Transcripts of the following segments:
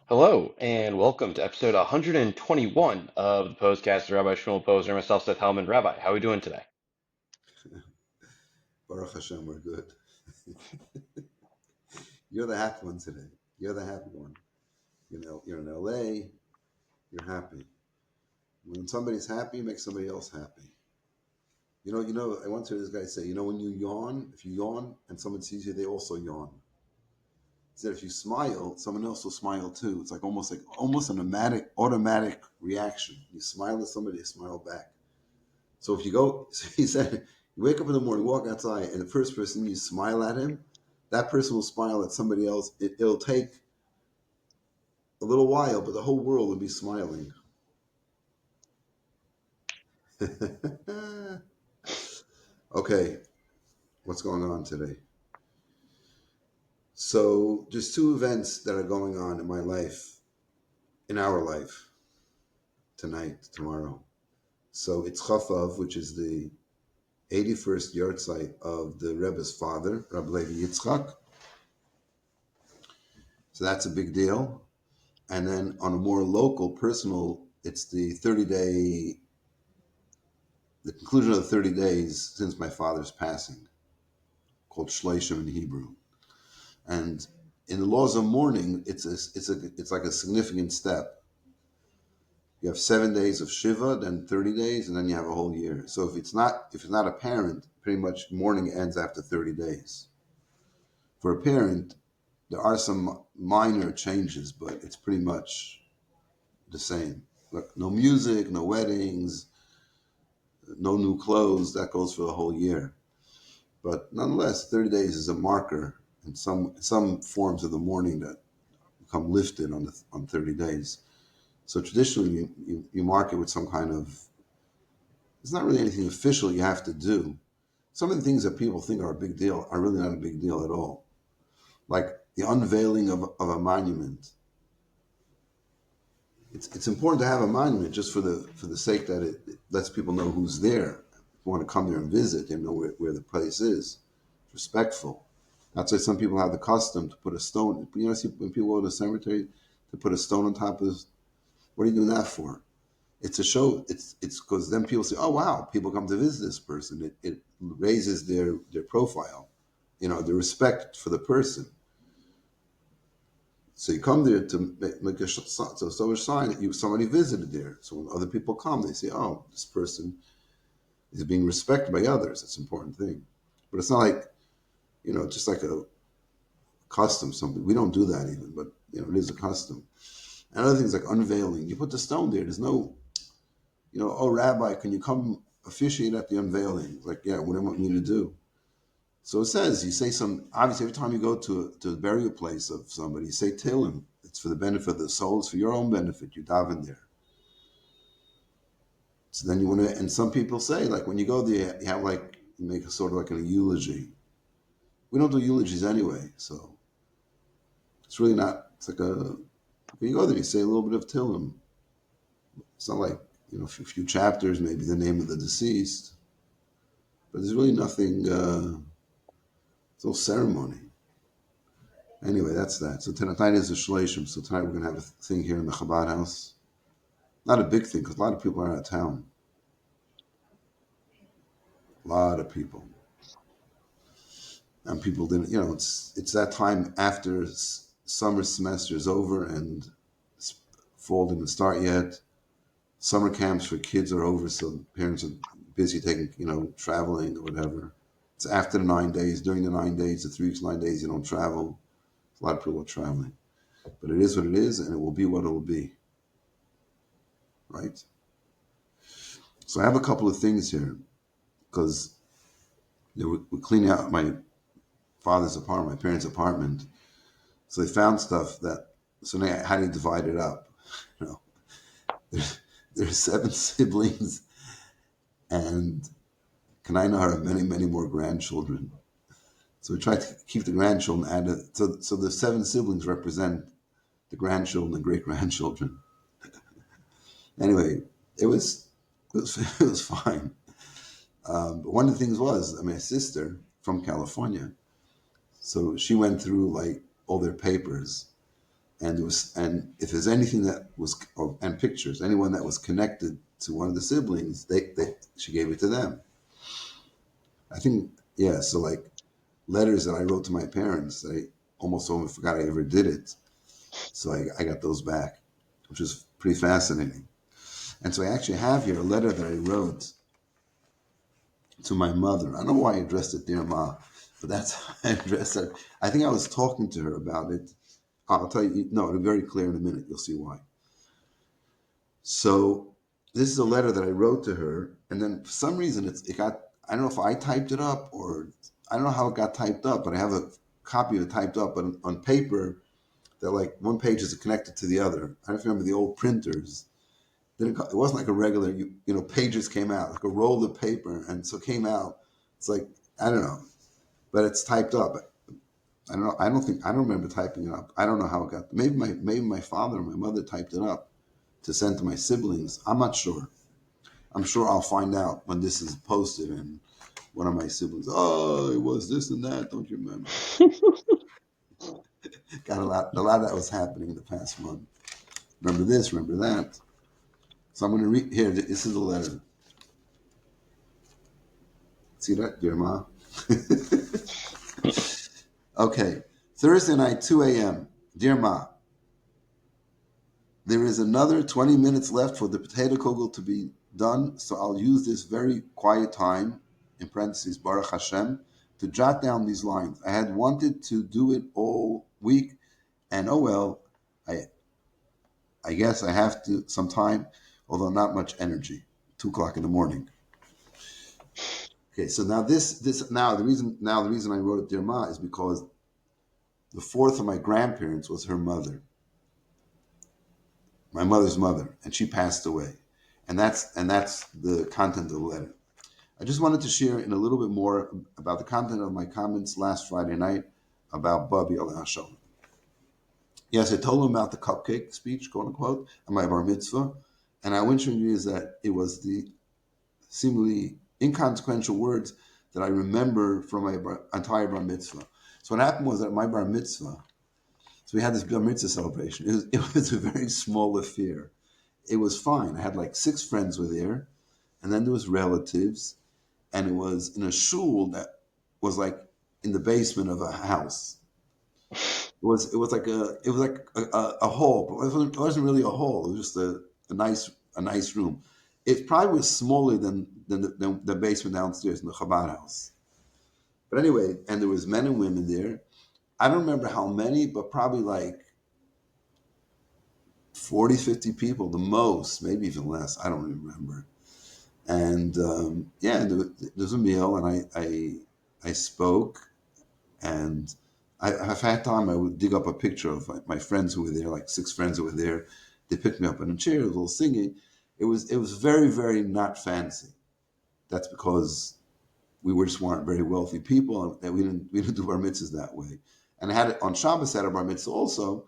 Hello, and welcome to episode 121 of the Pos-cast with Rabbi Shmuel Posner, myself, Seth Hellman. Rabbi, how are we doing today? Baruch Hashem, we're good. You're the happy one today. You're the happy one. You're in LA, you're happy. When somebody's happy, make somebody else happy. I once heard this guy say, when you yawn, if you yawn and someone sees you, they also yawn. He said if you smile, someone else will smile too. It's like almost an automatic reaction. You smile at somebody, they smile back. So if you go, he said, you wake up in the morning, walk outside, and the first person you smile at him, that person will smile at somebody else. It'll take a little while, but the whole world will be smiling. Okay, what's going on today? So there's two events that are going on in my life, in our life, tonight, tomorrow. So it's Chafav, which is the 81st yard site of the Rebbe's father, Rabbi Yitzchak. So that's a big deal. And then on a more local, personal, it's the conclusion of the 30 days since my father's passing, called Shleishim in Hebrew. And in the laws of mourning, it's like a significant step. You have 7 days of Shiva, then 30 days, and then you have a whole year. So if it's not apparent, pretty much mourning ends after 30 days. For a parent, there are some minor changes, but it's pretty much the same. Look, no music, no weddings, no new clothes. That goes for the whole year. But nonetheless, 30 days is a marker in some forms of the mourning that become lifted on 30 days. So traditionally, you mark it with some kind of, it's not really anything official you have to do. Some of the things that people think are a big deal are really not a big deal at all. Like the unveiling of a monument. It's important to have a monument just for the sake that it lets people know who's there. If you want to come there and visit, they know where the place is. It's respectful. That's why some people have the custom to put a stone. See when people go to the cemetery to put a stone on top of this. What are you doing that for? It's a show. It's because then people say, "Oh wow, people come to visit this person." It raises their profile, the respect for the person. So you come there to make a sign that somebody visited there. So when other people come, they say, "Oh, this person is being respected by others." It's an important thing. But it's not like, just like a custom, something. We don't do that even, but it is a custom. And other things like unveiling. You put the stone there. There's no, "Oh, Rabbi, can you come officiate at the unveiling?" It's like, yeah, what do you want me to do? So it says, you say obviously every time you go to a burial place of somebody, you say Tehillim. It's for the benefit of the soul. It's for your own benefit. You daven there. So then you want to, and some people say, like when you go there, you have you make a sort of like a eulogy. We don't do eulogies anyway, so it's really not, it's like when you go there, you say a little bit of Tehillim. It's not like, a few chapters, maybe the name of the deceased, but there's really nothing, it's no ceremony. Anyway, that's that. So tonight is the Shleishim. So tonight we're going to have a thing here in the Chabad house. Not a big thing because a lot of people are out of town. A lot of people. And people didn't, it's that time after summer semester is over and fall didn't start yet. Summer camps for kids are over, so parents are busy taking, traveling or whatever. It's after the 9 days. During the 9 days, the 3 weeks, 9 days, you don't travel. A lot of people are traveling. But it is what it is, and it will be what it will be. Right? So I have a couple of things here, because we're cleaning out my father's apartment, my parents' apartment. So they found stuff so now how do you divide it up? There's 7 siblings, and Kanai have many, many more grandchildren. So we try to keep the grandchildren added. So the 7 siblings represent the grandchildren and great-grandchildren. Anyway, it was fine. But one of the things was, my sister from California, so she went through all their papers, and if there's anything that was, and pictures, anyone that was connected to one of the siblings, she gave it to them. I think, yeah. So like letters that I wrote to my parents, I almost forgot I ever did it. So I got those back, which was pretty fascinating. And so I actually have here a letter that I wrote to my mother. I don't know why I addressed it Dear Ma, but that's how I addressed her. I think I was talking to her about it. I'll tell you, no, it'll be very clear in a minute. You'll see why. So this is a letter that I wrote to her, and then for some reason it got, I don't know if I typed it up or I don't know how it got typed up, but I have a copy of it typed up on paper that like one page is connected to the other. I don't know if you remember the old printers. Then it wasn't like a regular, pages came out, like a roll of paper, and so it came out. It's like, I don't know, but it's typed up. I don't know. I don't remember typing it up. I don't know how it got. Maybe my father or my mother typed it up to send to my siblings. I'm not sure. I'm sure I'll find out when this is posted and one of my siblings, oh, it was this and that. Don't you remember? Got a lot of that was happening in the past month. Remember this, remember that. So I'm going to read here. This is a letter. See that, dear Ma? Okay. Thursday night, 2 a.m. Dear Ma, there is another 20 minutes left for the potato kugel to be done, so I'll use this very quiet time, in parentheses, Baruch Hashem, to jot down these lines. I had wanted to do it all week, and oh well, I guess I have to some time, although not much energy. 2 o'clock in the morning. Okay, so now the reason I wrote it Dear Ma is because the fourth of my grandparents was her mother, my mother's mother, and she passed away, and that's the content of the letter. I just wanted to share in a little bit more about the content of my comments last Friday night about Bubby Al Hashem. Yes, I told him about the cupcake speech, quote unquote, and my bar mitzvah, and I want you is that it was the seemingly inconsequential words that I remember from my entire bar mitzvah. So what happened was that my bar mitzvah, so we had this bar mitzvah celebration. It was a very small affair. It was fine. I had like 6 friends were there, and then there was relatives, and it was in a shul that was like in the basement of a house. It was like a hall, but it wasn't really a hall. It was just a nice room. It probably was smaller than the basement downstairs in the Chabad house. But anyway, and there was men and women there. I don't remember how many, but probably like 40, 50 people, the most, maybe even less. I don't remember. And there was a meal, and I spoke, and if I had time, I would dig up a picture of my friends who were there, like 6 friends who were there. They picked me up in a chair, a little singing. It was very, very not fancy. That's because we just weren't very wealthy people, and we didn't do bar mitzvahs that way. And I had it on Shabbos, I had a bar mitzvah also,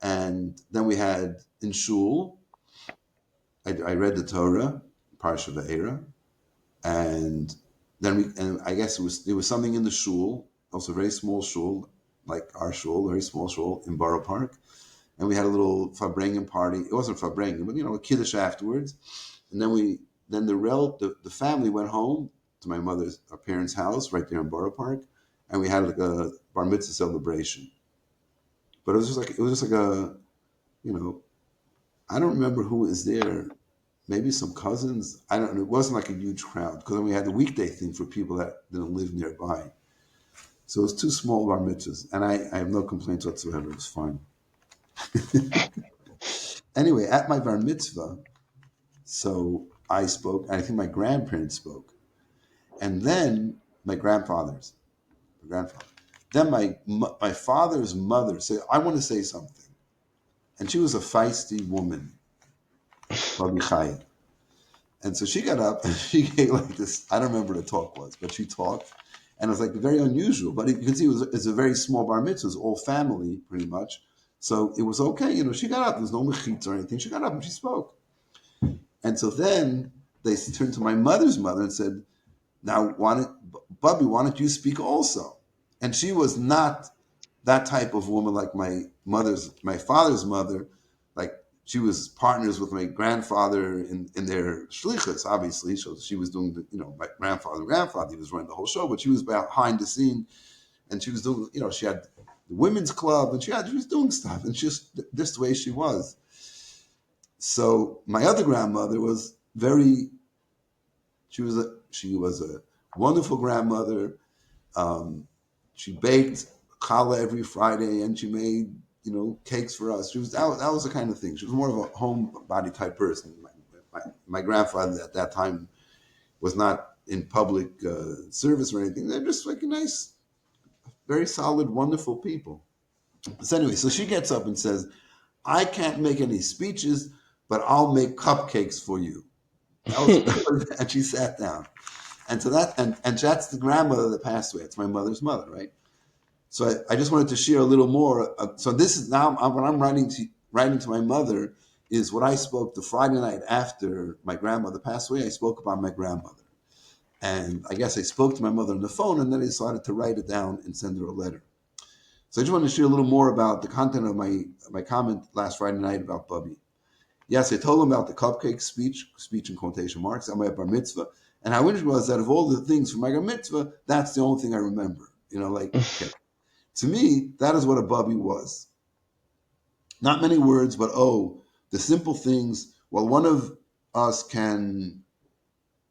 and then we had in shul. I read the Torah, Parsha Va'era, and then I guess there was something in the shul, also a very small shul, like our shul, very small shul in Borough Park, and we had a little Farbrengen party. It wasn't Farbrengen, but a kiddush afterwards, and then the family went home to our parents' house right there in Borough Park, and we had like a bar mitzvah celebration. But it was just like a, I don't remember who was there. Maybe some cousins. I don't know. It wasn't like a huge crowd because then we had the weekday thing for people that didn't live nearby. So it was 2 small bar mitzvahs, and I have no complaints whatsoever. It was fine. Anyway, at my bar mitzvah, so I spoke, and I think my grandparents spoke, and then my grandfather. Then my father's mother said, "I want to say something," and she was a feisty woman, Rabbi Chai. And so she got up and she gave like this. I don't remember what the talk was, but she talked, and it was like very unusual. But you can see it's a very small bar mitzvah. It was all family pretty much, so it was okay. She got up. There was no mechitza or anything. She got up and she spoke. And so then they turned to my mother's mother and said, "Now, Bubby, why don't you speak also?" And she was not that type of woman, like my father's mother, like she was partners with my grandfather in their shlichus, obviously. So she was doing my grandfather, he was running the whole show, but she was behind the scene, and she was doing, she had the women's club, and she was doing stuff, and just this the way she was. So my other grandmother was very, she was a wonderful grandmother. Um, she baked challah every Friday, and she made cakes for us. That was the kind of thing. She was more of a homebody type person. My grandfather at that time was not in public service or anything. They're just like nice, very solid, wonderful people. So anyway, so she gets up and says, "I can't make any speeches, but I'll make cupcakes for you." That was, and she sat down. And so and that's the grandmother that passed away. It's my mother's mother, right? So I just wanted to share a little more. So this is now what I'm writing to my mother is what I spoke the Friday night after my grandmother passed away. I spoke about my grandmother, and I guess I spoke to my mother on the phone, and then I decided to write it down and send her a letter. So I just wanted to share a little more about the content of my comment last Friday night about Bubby. Yes, I told him about the cupcake speech in quotation marks, at my bar mitzvah, and how interesting was that of all the things from my bar mitzvah, that's the only thing I remember. Okay. To me, that is what a Bubby was. Not many words, but the simple things. Well, one of us can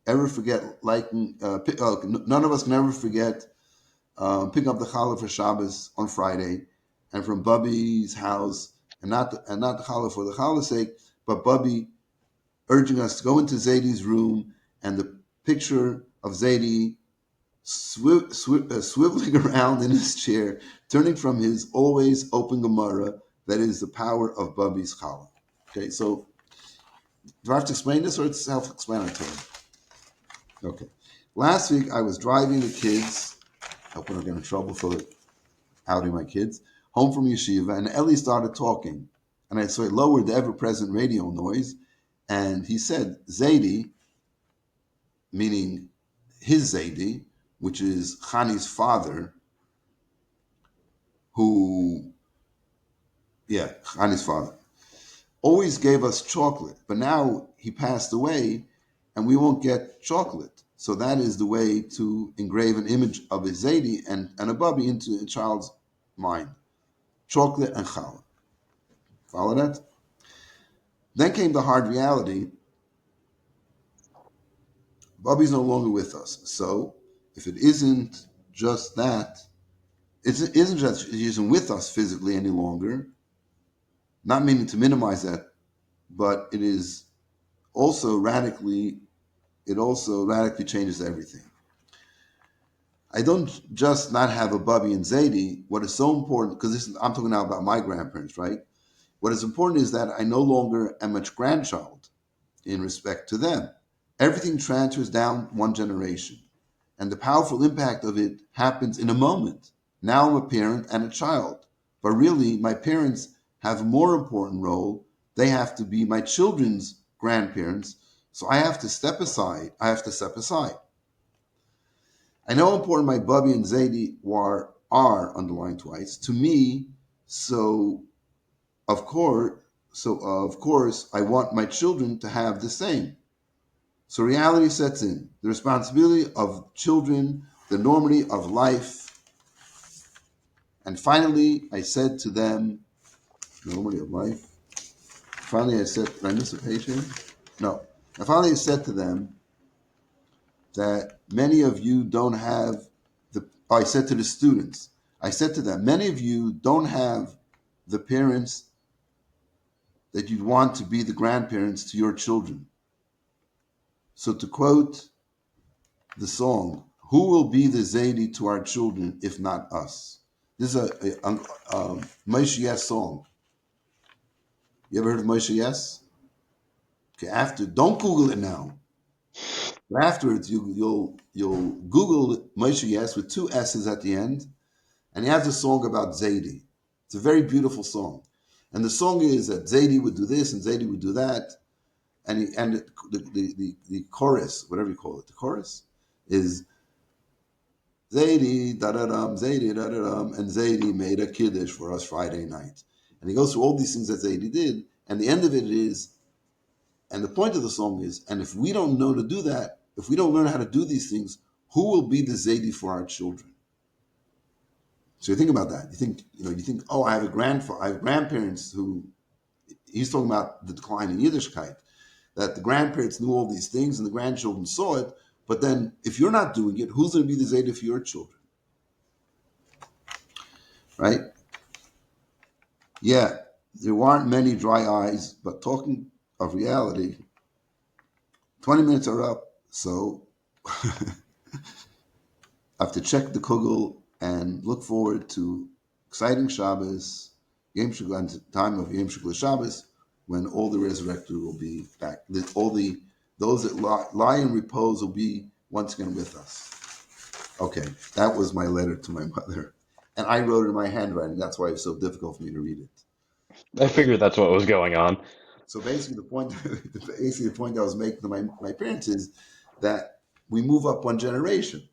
ever forget, none of us can ever forget picking up the challah for Shabbos on Friday, and from Bubby's house, and not the challah for the challah's sake, but Bubby urging us to go into Zaydi's room, and the picture of Zaydi swiveling around in his chair, turning from his always open Gemara, that is the power of Bubby's challah. Okay, so do I have to explain this, or it's self-explanatory? Okay. Last week I was driving the kids, hope I don't get in trouble for outing my kids, home from yeshiva, and Ellie started talking. And so I lowered the ever-present radio noise, and he said, Zaidi, meaning his Zaidi, which is Chani's father, Chani's father, always gave us chocolate, but now he passed away, and we won't get chocolate. So that is the way to engrave an image of a Zaidi and a Bubby into a child's mind. Chocolate and challah. Follow that? Then came the hard reality. Bubby's no longer with us. So if it isn't just that, it isn't just he isn't with us physically any longer, not meaning to minimize that, but it also radically changes everything. I don't just not have a Bubby and Zaidi. What is so important, because I'm talking now about my grandparents, right? What is important is that I no longer am a grandchild in respect to them. Everything transfers down one generation, and the powerful impact of it happens in a moment. Now I'm a parent and a child, but really my parents have a more important role. They have to be my children's grandparents, so I have to step aside. I know how important my Bubby and Zaidi are underlined twice to me. So of course, I want my children to have the same. So reality sets in. The responsibility of children, the enormity of life. And finally, I said to them, enormity of life. Finally, I said, did I miss a page here? No. And finally, I said to them that many of you don't have I said to the students, I said to them, many of you don't have the parents that you'd want to be the grandparents to your children. So to quote the song, who will be the Zaidi to our children if not us? This is a Moshe Yes song. You ever heard of Moshe Yes? Okay, don't Google it now. But afterwards, you'll Google Moshe Yes with two S's at the end, and he has a song about Zaidi. It's a very beautiful song, and the song is that Zaidi would do this and Zaidi would do that, and the chorus, whatever you call it, the chorus is Zaidi, da-da-dum, Zaidi, da-da-dum, and Zaidi made a kiddush for us Friday night. And he goes through all these things that Zaidi did, and the end of it is, and the point of the song is, and if we don't know to do that, if we don't learn how to do these things, who will be the Zaidi for our children? So you think about that. You think, oh, I have grandparents who, he's talking about the decline in Yiddishkeit, that the grandparents knew all these things and the grandchildren saw it, but then if you're not doing it, who's going to be the Zaidi for your children? Right? Yeah, there aren't many dry eyes, but talking of reality, 20 minutes are up, so I have to check the kugel and look forward to exciting Shabbos, Yom Shul, and time of Yom Shul Shabbos, when all the resurrected will be back. Those that lie in repose will be once again with us. Okay, that was my letter to my mother, and I wrote it in my handwriting. That's why it's so difficult for me to read it. I Okay. figured that's what was going on. So basically, the point I was making to my parents is that we move up one generation.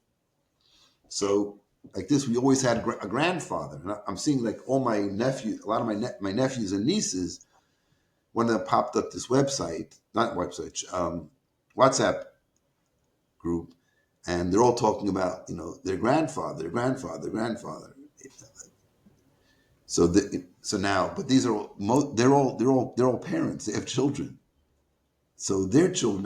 So like this, we always had a grandfather, and I'm seeing like all my nephews, a lot of my nephews and nieces. One of them popped up this WhatsApp group, and they're all talking about their grandfather. So now, but these are all they're all parents. They have children. So their children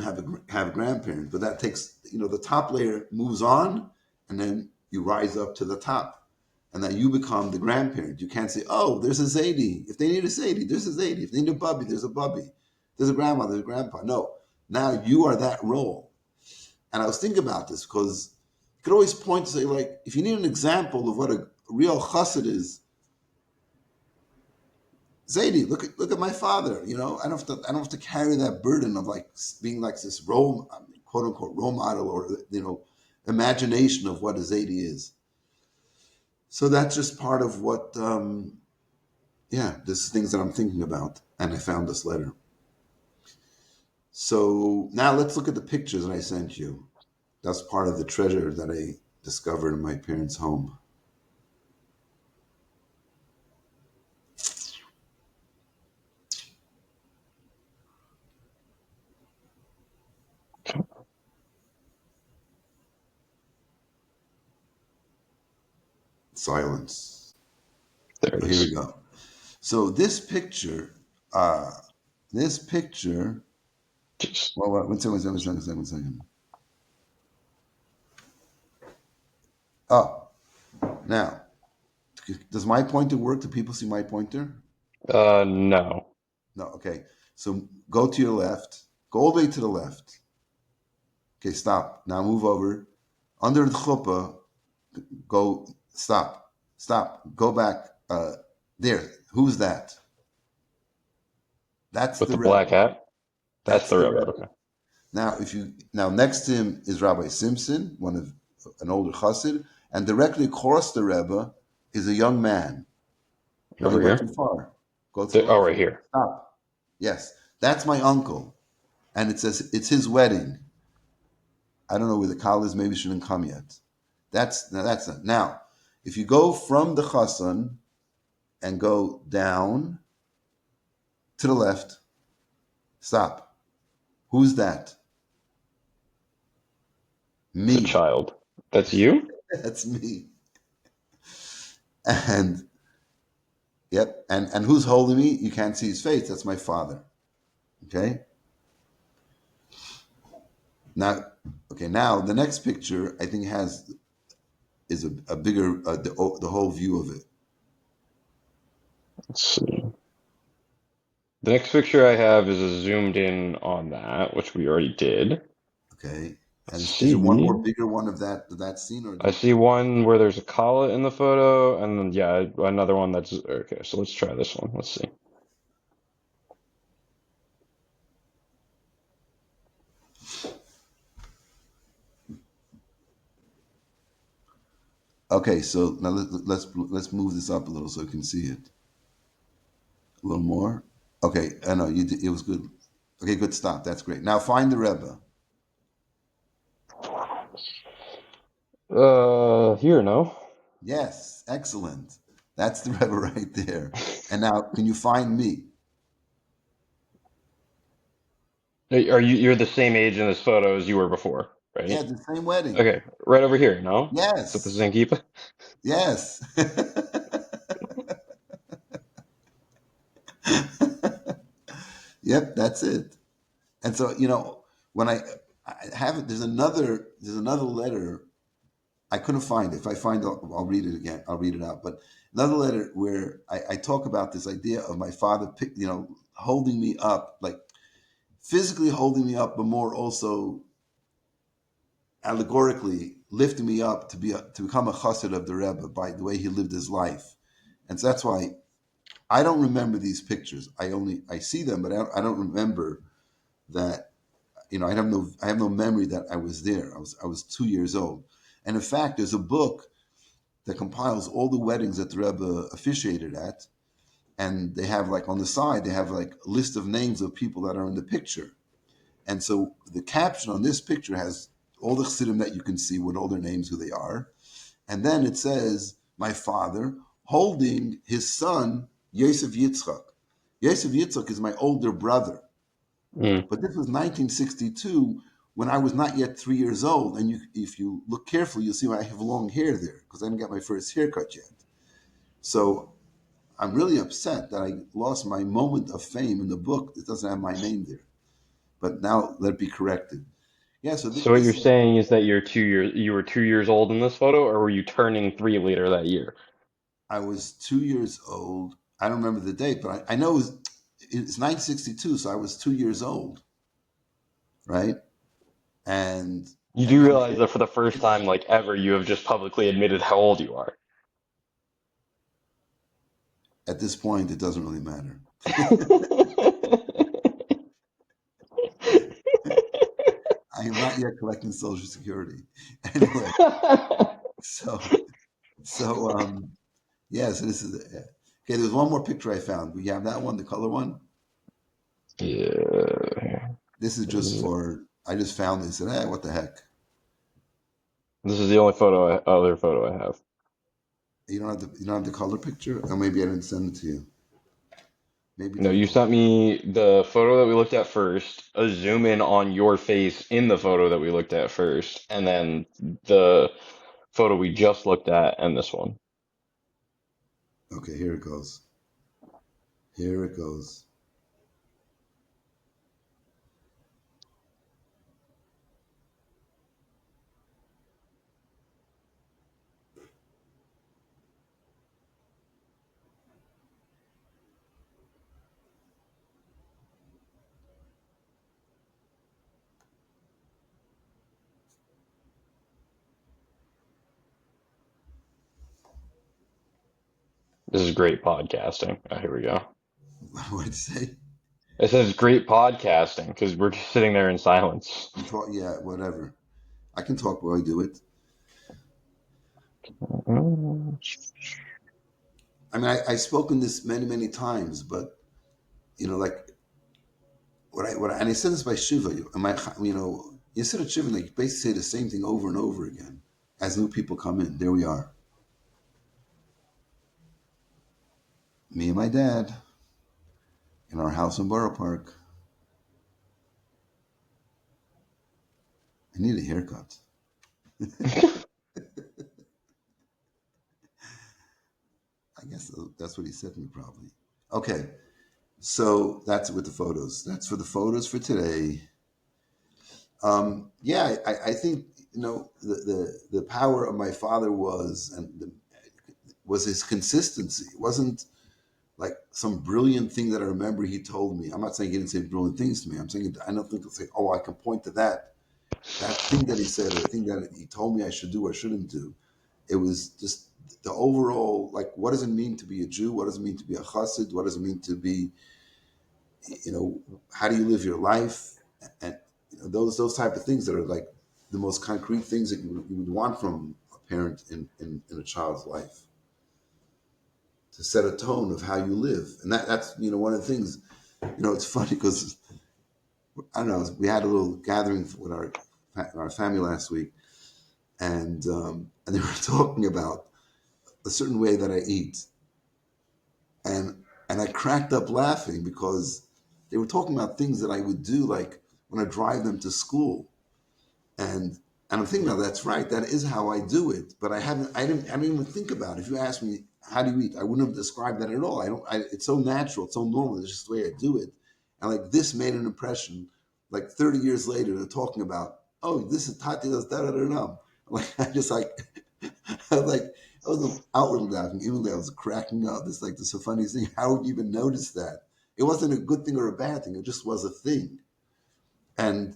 have grandparents, but that takes the top layer moves on, and then you rise up to the top, and then you become the grandparent. You can't say, "Oh, there's a Zaidi. If they need a Zaidi, there's a Zaidi. If they need a bubby, there's a bubby. There's a grandma, there's a grandpa." No, now you are that role. And I was thinking about this because you could always point to say, like, if you need an example of what a real chassid is, Zaidi, look at my father. I don't have to carry that burden of like being like this quote unquote role model, or imagination of what a Zaidi is. So that's just part of what, this is things that I'm thinking about, and I found this letter. So now let's look at the pictures that I sent you. That's part of the treasure that I discovered in my parents' home. Silence. There it So here we is. go. So this picture, uh, this picture. Jeez. Well, one second. Oh, now, does my pointer work? Do people see my pointer? No. No. Okay. So go to your left. Go all the way to the left. Okay, stop. Now move over. Under the chuppah, go. Stop. Stop. Go back. There. Who's that? That's With the the black Rebbe. hat? That's That's the the Rebbe. Rebbe. Okay. Now next to him is Rabbi Simpson, an older chassid, and directly across the Rebbe is a young man. No, you Over went too here? far. Go to the Oh, left. right here. Stop. Yes, that's my uncle, and it says it's his wedding. I don't know where the kal is. Maybe shouldn't come yet. That's not. Now, if you go from the chassan and go down to the left, stop. Who's that? It's a Me. child. That's you? That's me. And yep. And who's holding me? You can't see his face. That's my father. Okay. Now, Now the next picture I think is a bigger the whole view of it. Let's see. The next picture I have is a zoomed in on that, which we already did. Okay. Let's And is there one more see. bigger one of that scene, or I see one where there's a Kala in the photo, and then yeah, another one that's okay. So let's try this one. Let's see. okay? So now let's move this up a little so you can see it a little more. Okay, I know it was good. Okay, good. Stop. That's great. Now find the Rebbe. Here, no? Yes, excellent. That's the Rebbe right there. And now, can you find me? You're the same age in this photo as you were before, Yeah, right? the same wedding. Okay, right over here, no? Is it the Yes, same keeper? yes. Yep, that's it. And so, when I have it, there's another letter I couldn't find it. If I find it, I'll read it again. I'll read it out. But another letter where I talk about this idea of my father, holding me up, like physically holding me up, but more also allegorically lifting me up to become a chassid of the Rebbe by the way he lived his life. And so that's why I don't remember these pictures. I see them, but I don't remember that. I have no memory that I was there. I was 2 years old, and in fact, there's a book that compiles all the weddings that the Rebbe officiated at, and they have like on the side they have like a list of names of people that are in the picture, and so the caption on this picture has all the chassidim that you can see with all their names, who they are, and then it says my father holding his son Yosef Yitzchak. Yosef Yitzchak is my older brother. Mm. But this was 1962 when I was not yet 3 years old. And if you look carefully, you'll see I have long hair there because I didn't get my first haircut yet. So I'm really upset that I lost my moment of fame in the book. It doesn't have my name there. But now let it be corrected. Yeah, so So what you're this, saying is that you were 2 years old in this photo, or were you turning three later that year? I was 2 years old. I don't remember the date, but I know it's 1962, so I was 2 years old, right? And You and do I'm realize that for the first time, like ever, you have just publicly admitted how old you are. at this point, it doesn't really matter. I am not yet collecting Social Security. Anyway, so so yeah. So this is okay. There's one more picture I found. We have that one, the color one. Yeah. This is just for. I just found this and what the heck? This is the only other photo I have. You don't have the color picture, or maybe I didn't send it to you. Maybe No, to the you sent me the photo that we looked at first, a zoom in on your face in the photo that we looked at first, and then the photo we just looked at, and this one. Okay, here it goes. Here it goes. This is great podcasting. Oh, here we go. What did you say? It says great podcasting because we're just sitting there in silence. You talk? Yeah, whatever. I can talk while I do it. I mean, I've spoken this many, many times, but like and I said this by Shiva, you said at Shiva, like you basically say the same thing over and over again as new people come in. There we are. Me and my dad in our house in Borough Park. I need a haircut. I guess that's what he said to me probably. Okay, so that's with the photos. That's for the photos for today. Yeah, I think the power of my father was his consistency. It wasn't like some brilliant thing that I remember he told me. I'm not saying he didn't say brilliant things to me. I'm saying I don't think to say, oh, I can point to that thing that he said or the thing that he told me I should do or shouldn't do. It was just the overall, like, what does it mean to be a Jew? What does it mean to be a chassid? What does it mean to be, how do you live your life? And those type of things that are like the most concrete things that you would want from a parent in a child's life to set a tone of how you live. And that's one of the things. It's funny because I don't know. We had a little gathering with our family last week, and they were talking about a certain way that I eat, and I cracked up laughing because they were talking about things that I would do, like when I drive them to school, and I'm thinking, now that's right, that is how I do it, but I didn't even think about it. If you ask me how do you eat, I wouldn't have described that at all. It's so natural, it's so normal, it's just the way I do it, and like this made an impression. Like 30 years later, they're talking about, oh, this is Tati does da da da da. Like I just like I was like, I wasn't outwardly laughing. Inwardly, I was cracking up. It's like, this is the funniest thing. How would you even notice that? It wasn't a good thing or a bad thing. It just was a thing. And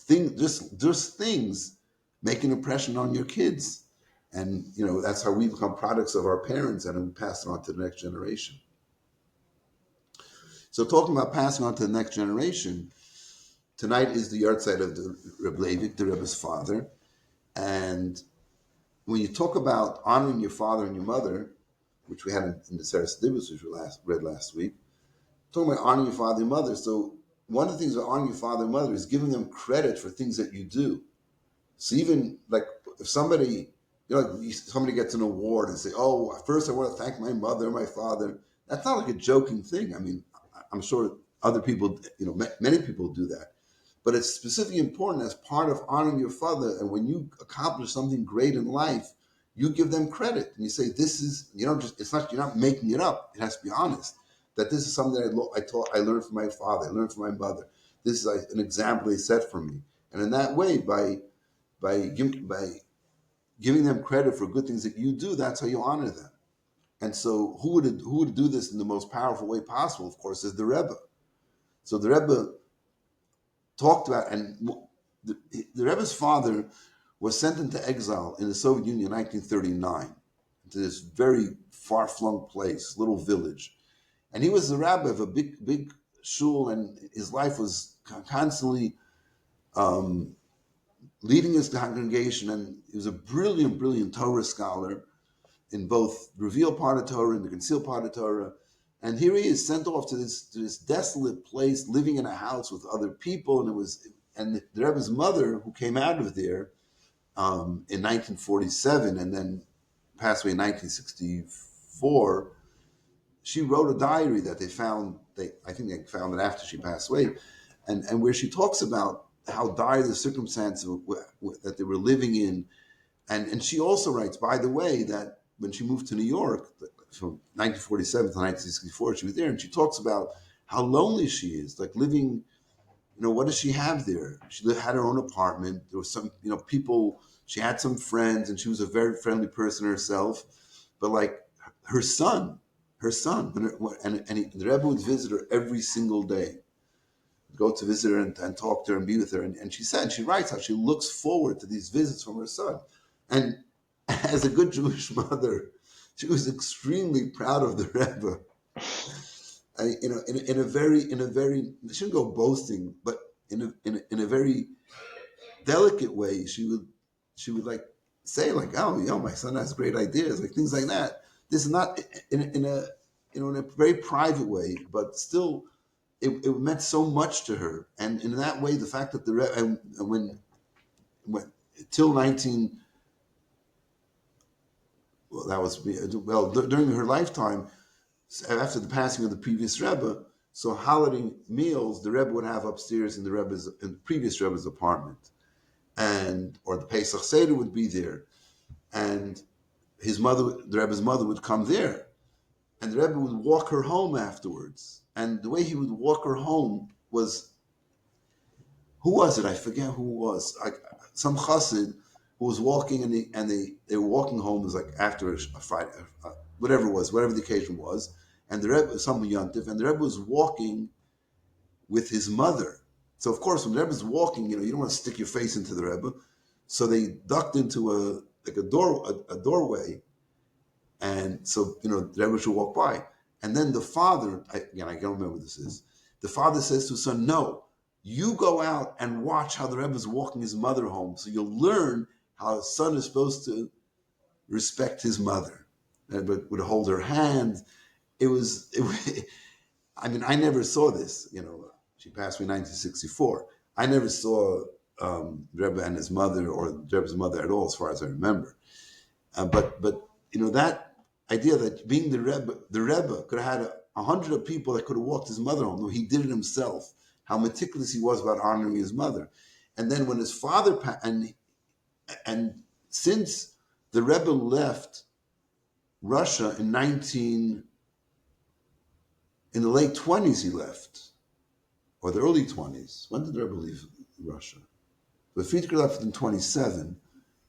just things make an impression on your kids. And, that's how we become products of our parents and we pass it on to the next generation. So talking about passing on to the next generation, tonight is the yahrzeit of the Rebbe Leivik, the Rebbe's father. And when you talk about honoring your father and your mother, which we had in the Seres Dibus, which we read last week, talking about honoring your father and mother. So one of the things about honoring your father and mother is giving them credit for things that you do. So even like if somebody, somebody gets an award and say, "Oh, first I want to thank my mother and my father," that's not like a joking thing. I mean, I'm sure other people, many people do that. But it's specifically important as part of honoring your father. And when you accomplish something great in life, you give them credit and you say, "This is, you're not making it up. It has to be honest. That this is something that I learned from my father, I learned from my mother. This is an example they set for me." And in that way, by giving them credit for good things that you do, that's how you honor them. And so, who would do this in the most powerful way possible? Of course, is the Rebbe. So the Rebbe talked about, and the Rebbe's father was sent into exile in the Soviet Union in 1939 to this very far-flung place, little village. And he was the rabbi of a big shul, and his life was constantly leading his congregation. And he was a brilliant Torah scholar in both the revealed part of Torah and the concealed part of Torah. And here he is sent off to this desolate place, living in a house with other people. And the Rebbe's mother, who came out of there in 1947 and then passed away in 1964, she wrote a diary that they found. I think they found it after she passed away, and where she talks about how dire the circumstances that they were living in. And she also writes, by the way, that when she moved to New York from 1947 to 1964, she was there, and she talks about how lonely she is, like living, what does she have there? She had her own apartment. There was some, people, she had some friends, and she was a very friendly person herself. But like her son, and the Rebbe would visit her every single day, go to visit her and talk to her and be with her. And she writes how she looks forward to these visits from her son. And as a good Jewish mother, she was extremely proud of the Rebbe. In a very, I shouldn't go boasting, but in a very delicate way, she would like say like, "Oh, my son has great ideas," like things like that. This is not in a very private way, but still, it meant so much to her. And in that way, the fact that the Rebbe, and when till 19. Well, that was during her lifetime, after the passing of the previous Rebbe. So holiday meals the Rebbe would have upstairs in the previous Rebbe's apartment, or the Pesach Seder would be there, and the Rebbe's mother would come there, and the Rebbe would walk her home afterwards. And the way he would walk her home was, who was it? I forget who it was. Some chassid who was walking, and they were walking home. It was like after a Friday, whatever it was, whatever the occasion was. And the Rebbe, some yontif, and the Rebbe was walking with his mother. So of course, when the Rebbe's walking, you don't want to stick your face into the Rebbe. So they ducked into a doorway, and so the Rebbe should walk by. And then the father, I can't remember what this is. The father says to his son, "No, you go out and watch how the Rebbe is walking his mother home, so you'll learn how a son is supposed to respect his mother." And would hold her hand. I mean, I never saw this. She passed away in 1964. I never saw Rebbe and his mother, or Rebbe's mother at all, as far as I remember. But that idea that being the Rebbe could have had 100 of people that could have walked his mother home. No, he did it himself. How meticulous he was about honoring his mother. And then when his father and since the Rebbe left Russia in the late 20s, he left, or the early 20s. When did the Rebbe leave Russia? But Friedrich left in 27,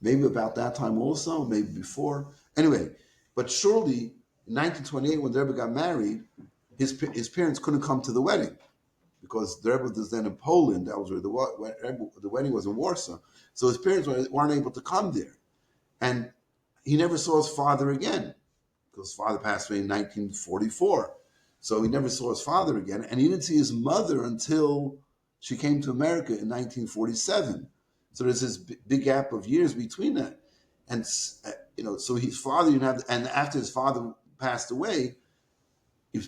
maybe about that time also, maybe before. Anyway, but surely in 1928, when the Rebbe got married, his parents couldn't come to the wedding because the Rebbe was then in Poland. That was where the wedding was in Warsaw. So his parents weren't able to come there. And he never saw his father again because his father passed away in 1944. So he never saw his father again. And he didn't see his mother until she came to America in 1947. So there's this big gap of years between that. And, so his father didn't have, and after his father passed away, he was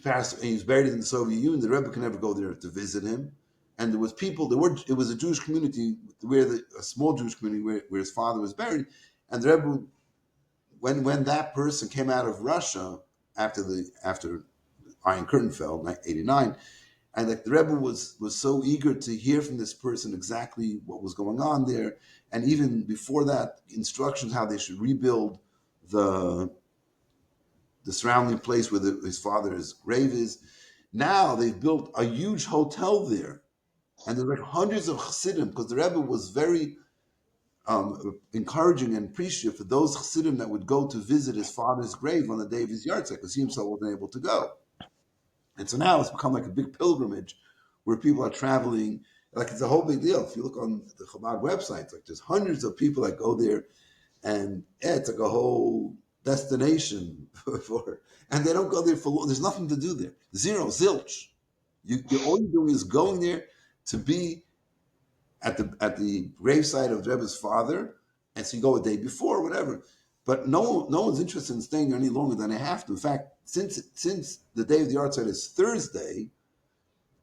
buried in the Soviet Union. The Rebbe could never go there to visit him. And there was people, it was a Jewish community, a small Jewish community where his father was buried. And the Rebbe, when that person came out of Russia after Iron Curtain fell, 1989, and the Rebbe was so eager to hear from this person exactly what was going on there, and even before that, instructions how they should rebuild the surrounding place where his father's grave is. Now they've built a huge hotel there, and there's like hundreds of chassidim because the Rebbe was very encouraging and appreciative for those chassidim that would go to visit his father's grave on the day of his yahrzeit because he himself wasn't able to go. And so now it's become like a big pilgrimage where people are traveling. Like it's a whole big deal. If you look on the Chabad website, like there's hundreds of people that go there, and it's like a whole destination and they don't go there for long. There's nothing to do there. Zero, zilch. All you're doing is going there to be at the gravesite of Rebbe's father, and so you go a day before, whatever. But no one's interested in staying there any longer than they have to. In fact, since the day of the yahrzeit is Thursday,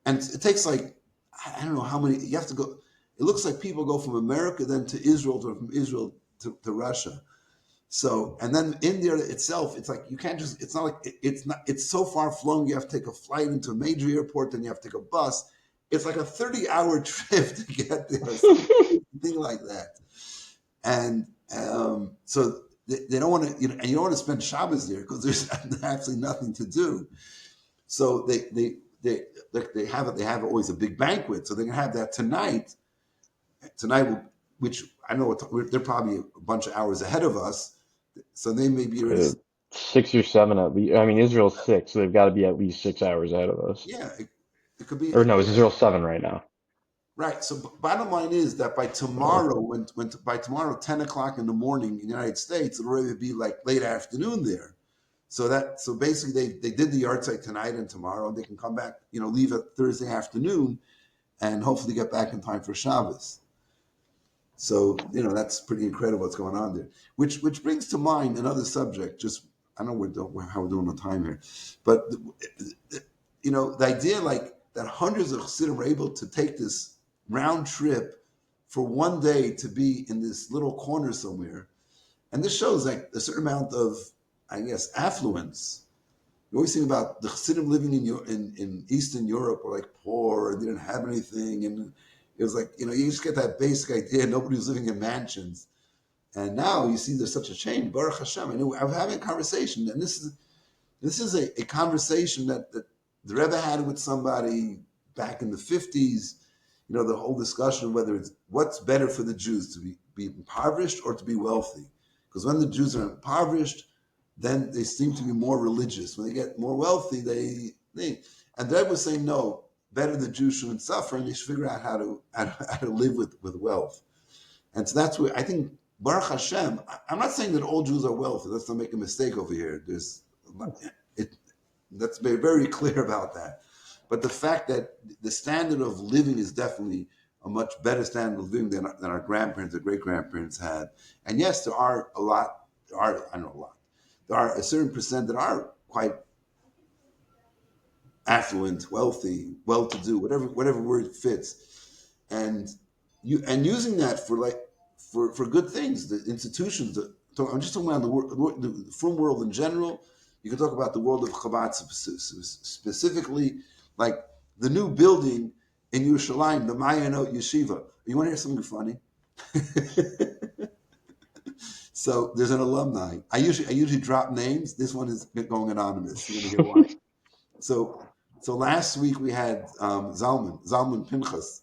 and it takes like I don't know how many you have to go. It looks like people go from America then to Israel, from Israel to Russia. So, and then India itself, it's like you can't just. It's not like it's not. It's so far flung. You have to take a flight into a major airport, then you have to take a bus. It's like a 30-hour trip to get there, or something like that. And so they don't want to, and you don't want to spend Shabbos there because there's absolutely nothing to do. So they have always a big banquet. So they're gonna have that tonight. Tonight, which I know they're probably a bunch of hours ahead of us. So they may be already. 6 or 7 at least. I mean, Israel's 6, so they've got to be at least 6 hours ahead of us. Yeah, it could be. Or no, it's Israel 7 right now. Right. So bottom line is that by Oh. tomorrow, by tomorrow, 10 o'clock in the morning in the United States, it'll already be like late afternoon there. So basically they did the yahrzeit tonight and tomorrow, and they can come back, leave at Thursday afternoon and hopefully get back in time for Shabbos. So, that's pretty incredible what's going on there. Which brings to mind another subject. Just I don't know how we're doing on time here, but the idea like that hundreds of Chassidim were able to take this round trip for one day to be in this little corner somewhere, and this shows like a certain amount of, I guess, affluence. You always think about the Chassidim living in Eastern Europe were like poor and didn't have anything, and it was like you just get that basic idea. Nobody was living in mansions, and now you see there's such a change. Baruch Hashem. I was having a conversation, and this is a conversation that the Rebbe had with somebody back in the 50s. The whole discussion of whether it's what's better for the Jews to be impoverished or to be wealthy. Because when the Jews are impoverished, then they seem to be more religious. When they get more wealthy, and the Rebbe was saying no, better the Jews shouldn't suffer, and they should figure out how to live with wealth. And so that's where I think Baruch Hashem. I'm not saying that all Jews are wealthy. Let's not make a mistake over here. Let's be very clear about that. But the fact that the standard of living is definitely a much better standard of living than our grandparents or great grandparents had. And yes, there are a lot. I know a lot. There are a certain percent that are quite affluent, wealthy, well-to-do, whatever word fits. And you and using that for like for good things. The institutions. I'm just talking about the frum world in general. You can talk about the world of Chabad specifically, like the new building in Yerushalayim, the Mayanot Yeshiva. You want to hear something funny? So there's an alumni. I usually drop names. This one is going anonymous. You're gonna hear why. So so last week we had Zalman Pinchas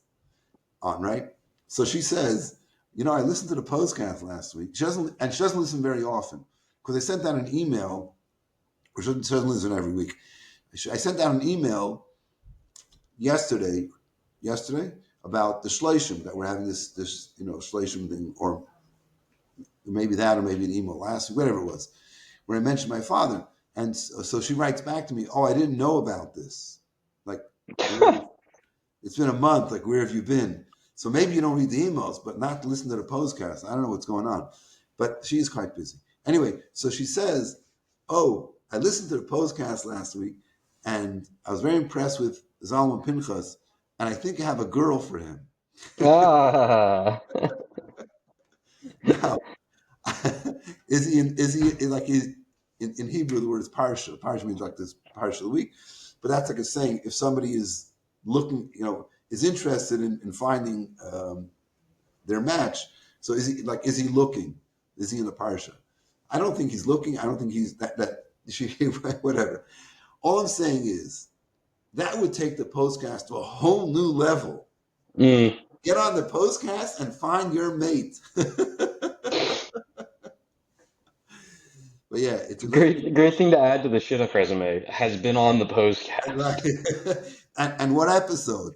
on, right? So she says, I listened to the Pos-cast last week. She doesn't listen very often because I sent out an email, or she doesn't listen every week. I sent out an email yesterday about the shleishim that we're having this shleishim thing, or maybe that, or maybe an email last week, whatever it was, where I mentioned my father, and so she writes back to me, "Oh, I didn't know about this. Like, it's been a month. Like, where have you been?" So maybe you don't read the emails, but not to listen to the Pos-cast. I don't know what's going on, but she is quite busy. Anyway, so she says, "Oh, I listened to the Pos-cast last week, and I was very impressed with Zalman Pinchas, and I think I have a girl for him." Ah. Now, is he like in Hebrew the word is parsha. Parsha means like this parsha of the week, but that's like a saying. If somebody is looking, is interested in finding their match, so is he looking? Is he in the parsha? I don't think he's looking. I don't think he's that whatever. All I'm saying is that would take the Pos-cast to a whole new level. Mm. Get on the Pos-cast and find your mate. But yeah, it's a very Great thing to add to the shidduch resume. Has been on the right. Pos-cast. And what episode?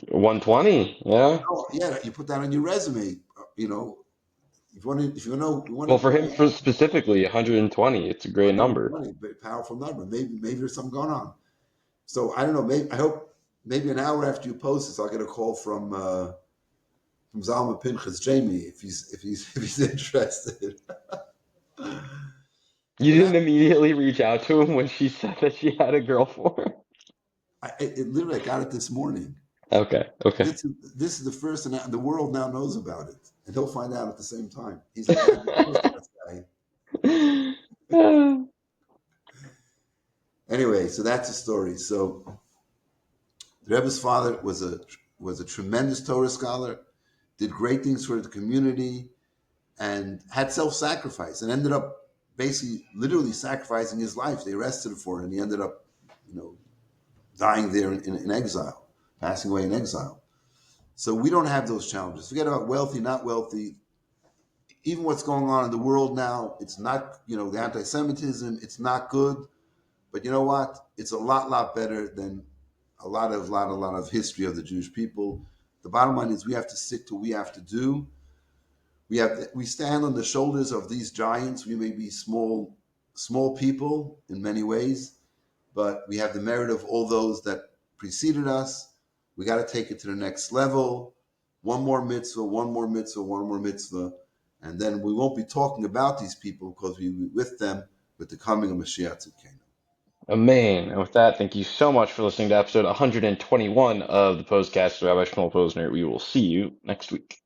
120, yeah. Oh, yeah, you put that on your resume. If you want Well, to for him specifically, 120. It's a great number. 120, but powerful number. Maybe there's something going on. So I don't know. Maybe I hope maybe an hour after you post this, I'll get a call from Zalman Pinchas Jamie if he's interested. You So didn't immediately reach out to him when she said that she had a girl for him? literally I got it this morning. Okay, okay. This is the first, and the world now knows about it, and he'll find out at the same time. He's an avid Pos-cast guy. Anyway, so that's the story. So the Rebbe's father was a tremendous Torah scholar, did great things for the community, and had self-sacrifice, and ended up basically literally sacrificing his life. They arrested him for it, and he ended up, dying there in exile, passing away in exile. So we don't have those challenges. Forget about wealthy, not wealthy. Even what's going on in the world now, it's not, the anti-Semitism, it's not good. But you know what? It's a lot better than a lot of history of the Jewish people. The bottom line is we have to stick to what we have to do. We stand on the shoulders of these giants. We may be small people in many ways, but we have the merit of all those that preceded us. We got to take it to the next level. One more mitzvah, one more mitzvah, one more mitzvah. And then we won't be talking about these people because we'll be with them with the coming of Mashiach Tzidkenu. Amen. And with that, thank you so much for listening to episode 121 of the Pos-cast with Rabbi Shmuel Posner. We will see you next week.